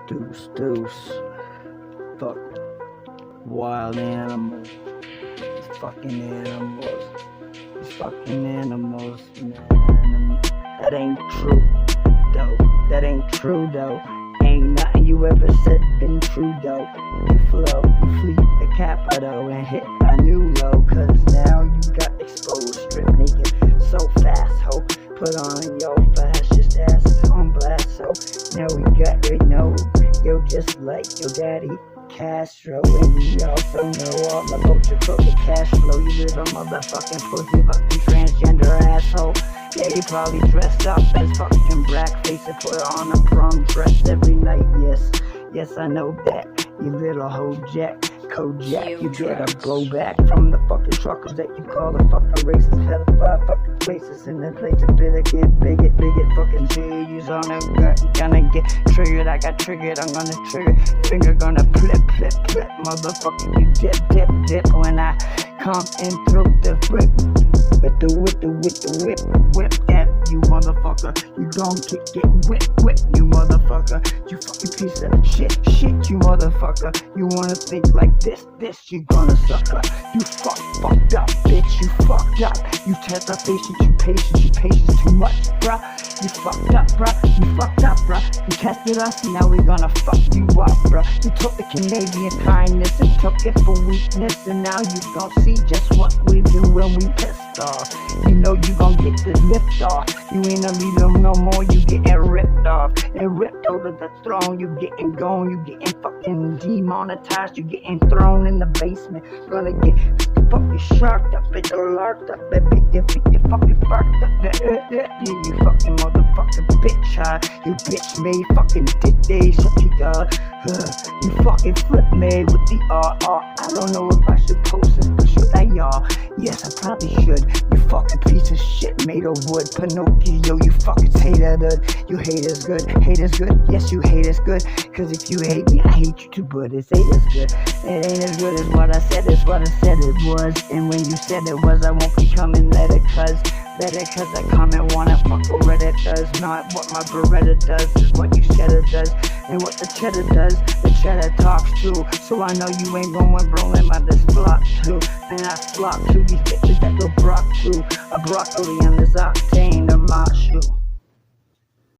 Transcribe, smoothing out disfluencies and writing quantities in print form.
Deuce. Fuck wild animals. These fucking animals. These fucking animals, man. That ain't true, though. That ain't true, though. Ain't nothing you ever said been true, though. You flow, you fleet the capital and hit a new low. Cause now you got exposed, strip naked so fast, ho. Put on your fascist ass on blast, so now we got it, no. You're just like your daddy Castro, and we also know all about your crooked cash flow. You live a motherfucking pussy, fucking transgender asshole. Yeah, you probably dressed up as fucking blackface and put on a prom dress every night. Yes, I know that. You little hoe jack, Kojak, you get a blowback from the fucking truckers that you call the fucking racist pedophile fucking places in the place to bigot, fucking G's on a gun, gonna get triggered. I got triggered, I'm gonna trigger, finger gonna flip, motherfucker, you dip when I come in through the whip. With the whip at you, motherfucker. You don't get whip, you motherfucker. You fucking piece of shit, you motherfucker. You wanna think like this, you gonna sucker. You fucked up, bitch, you fucked up. You test our patient, you patience too much, bruh. You fucked up, bruh. You tested us, now we gonna fuck you up, bruh. You took the Canadian kindness and took it for weakness, and now you gon' see just what we do when we pissed off. You know you gon' get this lift off. You ain't a leader no more, you getting ripped off. And ripped over the throne, you getting gone, you getting fucking demonetized, you getting thrown in the basement. Gonna get fucking sharked up, and larked up, and you fucking fucked up. You fucking motherfucking bitch, you bitch made fucking dick days, you fucking flip made with the RR. I don't know if I should post it, but should I, y'all? Yes, I probably should. You fucking piece of shit made of wood, Pinocchio, you fucking hater. You hate us good, yes you hate us good. Cause if you hate me, I hate you too, but it's hate us good. It ain't as good as what I said, it's what I said it was. And when you said it was, I won't be coming later, cause I come and wanna fuck what Reddit does. Not what my Beretta does, is what you cheddar does. And what the cheddar does, the cheddar talks too. So I know you ain't going rolling by this block too. And I flock to these bitches that go brock too. A broccoli on this octane, a lot shoe.